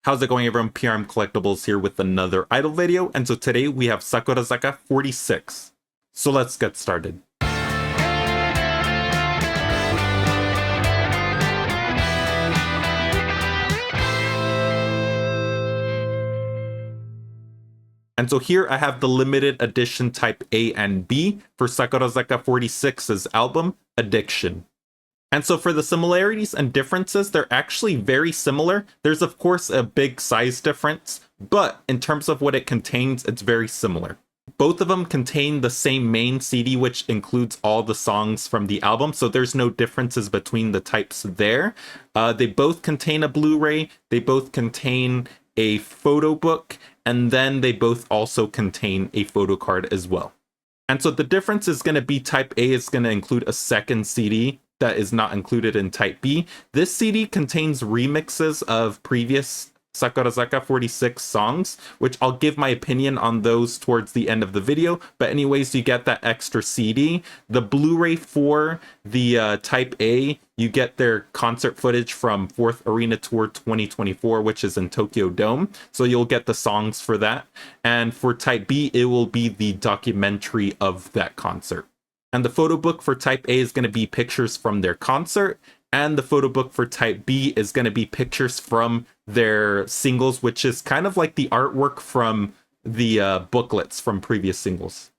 How's it going, everyone? PRM Collectibles here with another idol video, and so today we have Sakurazaka46. So let's get started. And so here I have the limited edition type A and B for Sakurazaka46's album, Addiction. And so for the similarities and differences, they're actually very similar. There's of course a big size difference, but in terms of what it contains, it's very similar. Both of them contain the same main CD, which includes all the songs from the album, so there's no differences between the types there. They both contain a Blu-ray, they both contain a photo book, and then they both also contain a photocard as well. And so the difference is going to be Type A is going to include a second CD that is not included in Type B. This CD contains remixes of previous Sakurazaka46 songs, which I'll give my opinion on those towards the end of the video. But anyways, you get that extra CD. The Blu-ray for the Type A, you get their concert footage from 4th Arena Tour 2024, which is in Tokyo Dome. So you'll get the songs for that. And for Type B, it will be the documentary of that concert. And the photo book for Type A is going to be pictures from their concert. And the photo book for Type B is going to be pictures from their singles, which is kind of like the artwork from the booklets from previous singles.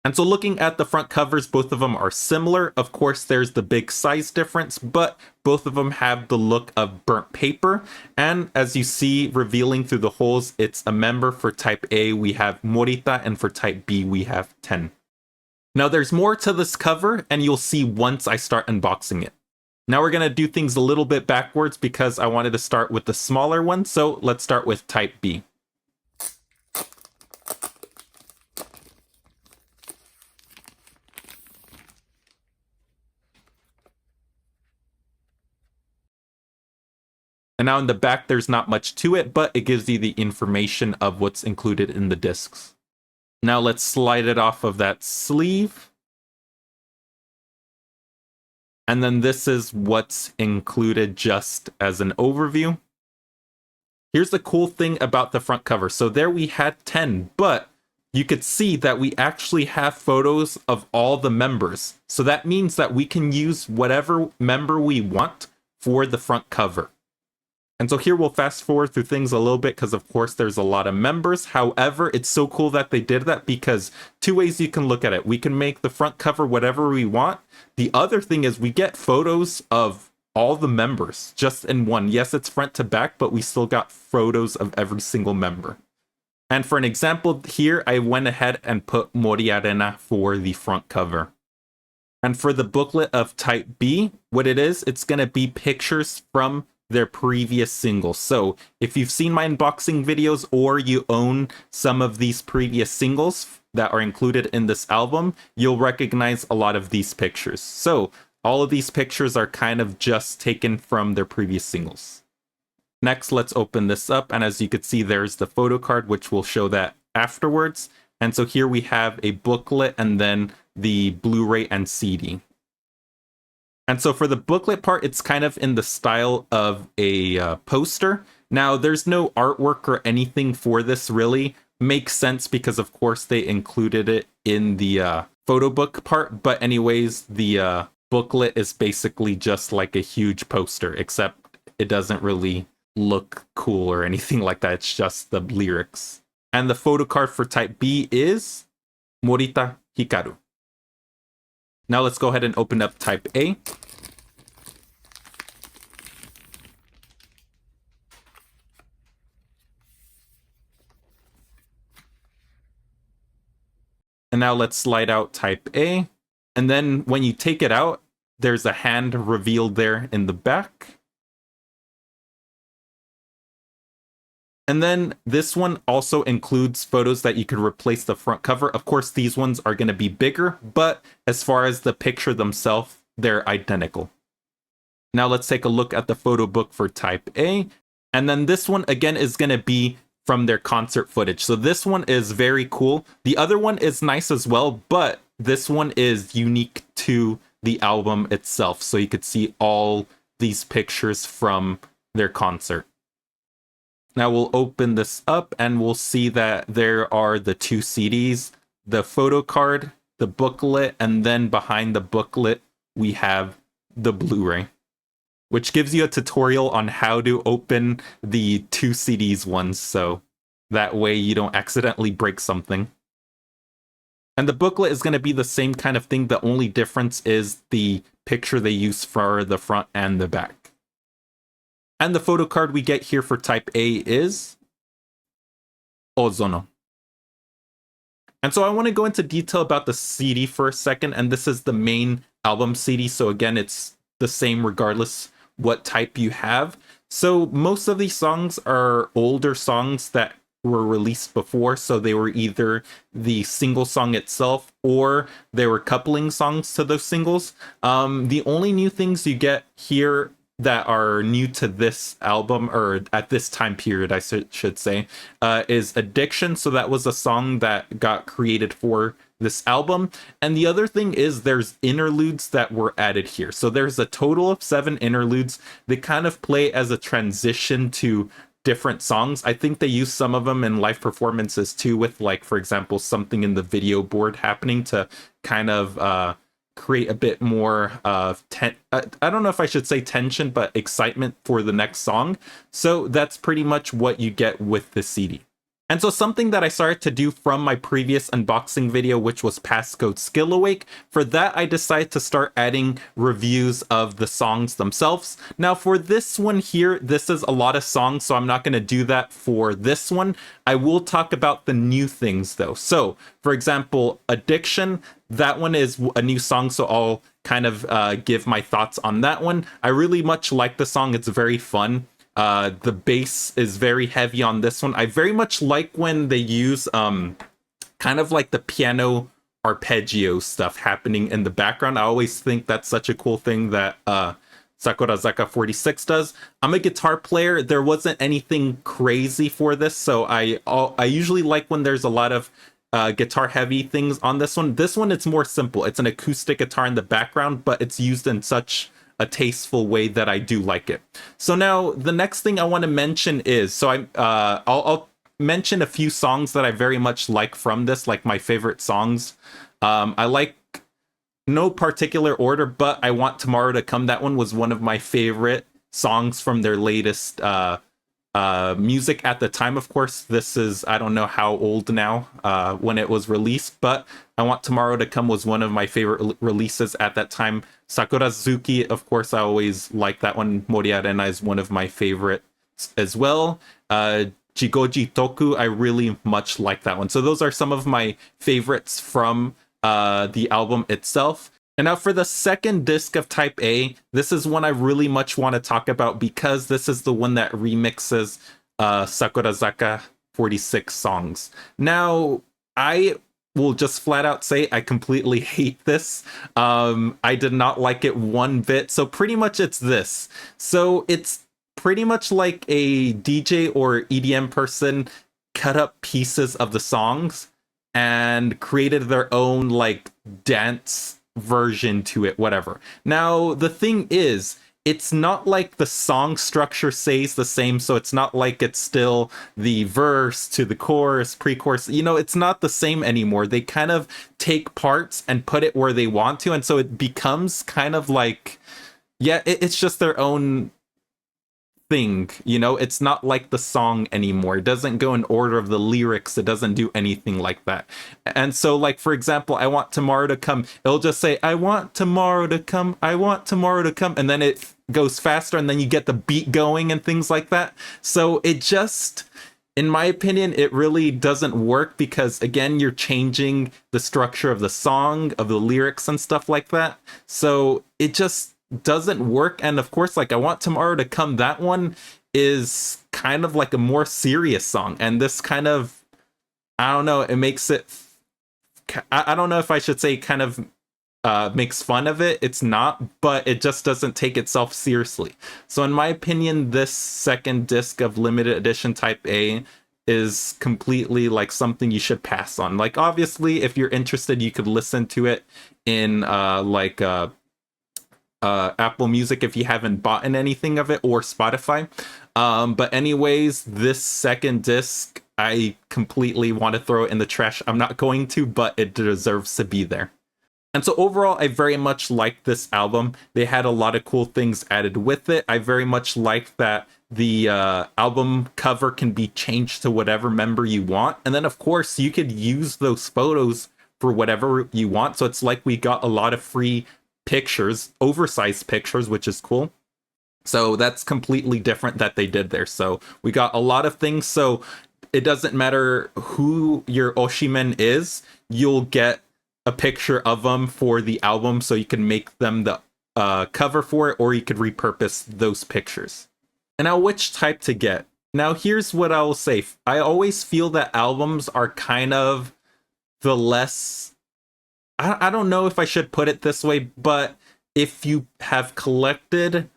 And so looking at the front covers, both of them are similar. Of course, there's the big size difference, but both of them have the look of burnt paper. And as you see, revealing through the holes, it's a member. For Type A, we have Morita, and for Type B, we have Ten. Now there's more to this cover, and you'll see once I start unboxing it. Now we're going to do things a little bit backwards because I wanted to start with the smaller one, so let's start with Type B. And now in the back, there's not much to it, but it gives you the information of what's included in the discs. Now let's slide it off of that sleeve. And then this is what's included just as an overview. Here's the cool thing about the front cover. So there we had 10, but you could see that we actually have photos of all the members. So that means that we can use whatever member we want for the front cover. And so here we'll fast forward through things a little bit because of course there's a lot of members. However, it's so cool that they did that because two ways you can look at it. We can make the front cover whatever we want. The other thing is we get photos of all the members just in one. Yes, it's front to back, but we still got photos of every single member. And for an example here, I went ahead and put Mori Arena for the front cover. And for the booklet of Type B, what it is, it's going to be pictures from their previous singles. So if you've seen my unboxing videos or you own some of these previous singles that are included in this album, you'll recognize a lot of these pictures. So all of these pictures are kind of just taken from their previous singles. Next, let's open this up. And as you can see, there's the photo card, which will show that afterwards. And so here we have a booklet and then the Blu-ray and CD. And so for the booklet part, it's kind of in the style of a poster. Now, there's no artwork or anything for this really. Makes sense because, of course, they included it in the photo book part. But anyways, the booklet is basically just like a huge poster, except it doesn't really look cool or anything like that. It's just the lyrics. And the photo card for Type B is Morita Hikaru. Now let's go ahead and open up Type A. And now let's slide out Type A. And then when you take it out, there's a hand revealed there in the back. And then this one also includes photos that you could replace the front cover. Of course, these ones are going to be bigger, but as far as the picture themselves, they're identical. Now let's take a look at the photo book for Type A. And then this one, again, is going to be from their concert footage. So this one is very cool. The other one is nice as well, but this one is unique to the album itself. So you could see all these pictures from their concert. Now we'll open this up and we'll see that there are the two CDs, the photo card, the booklet, and then behind the booklet, we have the Blu-ray, which gives you a tutorial on how to open the two CDs once, so that way you don't accidentally break something. And the booklet is going to be the same kind of thing. The only difference is the picture they use for the front and the back. And the photo card we get here for type A is Ozono. And so I want to go into detail about the CD for a second, and this is the main album CD. So again, it's the same regardless what type you have. So most of these songs are older songs that were released before, so they were either the single song itself or they were coupling songs to those singles. The only new things you get here that are new to this album, or at this time period I should say, is Addiction. So that was a song that got created for this album. And the other thing is there's interludes that were added here. So there's a total of 7 interludes. They kind of play as a transition to different songs. I think they use some of them in live performances too, with, like, for example, something in the video board happening to kind of create a bit more I don't know if I should say tension, but excitement for the next song. So that's pretty much what you get with the CD. And so something that I started to do from my previous unboxing video, which was Passcode Skill Awake, for that I decided to start adding reviews of the songs themselves. Now for this one here, this is a lot of songs, so I'm not going to do that for this one. I will talk about the new things though. So for example, Addiction, that one is a new song, so I'll kind of give my thoughts on that one. I really much like the song. It's very fun. The bass is very heavy on this one. I very much like when they use kind of like the piano arpeggio stuff happening in the background. I always think that's such a cool thing that Sakurazaka46 does. I'm a guitar player. There wasn't anything crazy for this, so I usually like when there's a lot of guitar heavy things on this one. This one, it's more simple. It's an acoustic guitar in the background, but it's used in such a tasteful way that I do like it. So now the next thing I want to mention is, so I'll mention a few songs that I very much like from this, like my favorite songs. I like, no particular order, but I Want Tomorrow to Come. That one was one of my favorite songs from their latest music at the time. Of course, this is, I don't know how old now when it was released, but I Want Tomorrow to Come was one of my favorite releases at that time. Sakurazuki, of course, I always like that one. Mori Arena is one of my favorites as well. Jigoji Toku, I really much like that one. So those are some of my favorites from the album itself. And now for the second disc of Type A, this is one I really much want to talk about because this is the one that remixes Sakurazaka46 songs. Now, I will just flat out say I completely hate this. I did not like it one bit. So pretty much it's this. So it's pretty much like a DJ or EDM person cut up pieces of the songs and created their own like dance version to it, whatever. Now, the thing is, it's not like the song structure stays the same, so it's not like it's still the verse to the chorus, pre-chorus, you know, it's not the same anymore. They kind of take parts and put it where they want to, and so it becomes kind of like, yeah, it's just their own thing, you know. It's not like the song anymore. It doesn't go in order of the lyrics. It doesn't do anything like that. And so, like, for example, I Want Tomorrow to Come, it'll just say, I want tomorrow to come, I want tomorrow to come, and then it goes faster, and then you get the beat going and things like that. So it just, in my opinion, it really doesn't work because, again, you're changing the structure of the song, of the lyrics and stuff like that. So it just doesn't work. And of course, like, I Want Tomorrow to Come, that one is kind of like a more serious song, and this kind of, I don't know, it makes it, I don't know if I should say kind of makes fun of it. It's not, but it just doesn't take itself seriously. So in my opinion, this second disc of limited edition Type A is completely like something you should pass on. Like, obviously, if you're interested, you could listen to it in Apple Music if you haven't bought anything of it, or Spotify. But anyways, this second disc, I completely want to throw it in the trash. I'm not going to, but it deserves to be there. And so overall, I very much liked this album. They had a lot of cool things added with it. I very much liked that the album cover can be changed to whatever member you want. And then, of course, you could use those photos for whatever you want. So it's like we got a lot of free pictures, oversized pictures, which is cool. So that's completely different that they did there. So we got a lot of things. So it doesn't matter who your Oshimen is, you'll get a picture of them for the album, so you can make them the cover for it, or you could repurpose those pictures. And now, which type to get? Now, here's what I will say. I always feel that albums are kind of the less... I don't know if I should put it this way, but if you have collected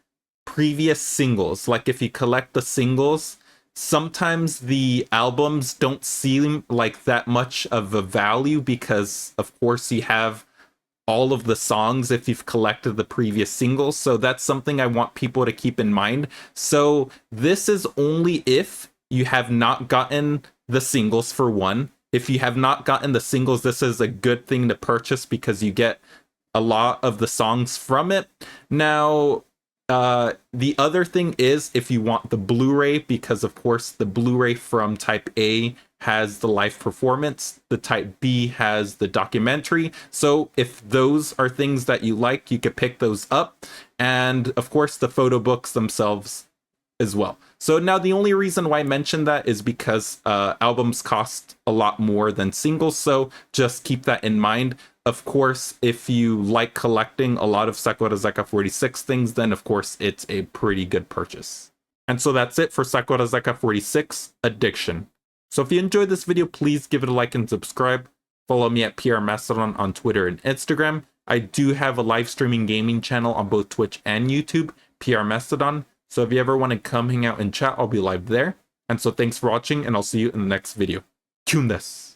previous singles, like if you collect the singles, sometimes the albums don't seem like that much of a value because, of course, you have all of the songs if you've collected the previous singles. So that's something I want people to keep in mind. So this is only if you have not gotten the singles, for one. If you have not gotten the singles, this is a good thing to purchase because you get a lot of the songs from it. Now, the other thing is if you want the Blu-ray, because of course the Blu-ray from Type A has the live performance, the Type B has the documentary. So if those are things that you like, you could pick those up. And of course the photo books themselves as well. So now the only reason why I mentioned that is because albums cost a lot more than singles. So just keep that in mind. Of course, if you like collecting a lot of Sakurazaka46 things, then of course it's a pretty good purchase. And so that's it for Sakurazaka46 Addiction. So if you enjoyed this video, please give it a like and subscribe. Follow me at PR Mastodon on Twitter and Instagram. I do have a live streaming gaming channel on both Twitch and YouTube, PR Mastodon. So if you ever want to come hang out and chat, I'll be live there. And so thanks for watching, and I'll see you in the next video. Tune this.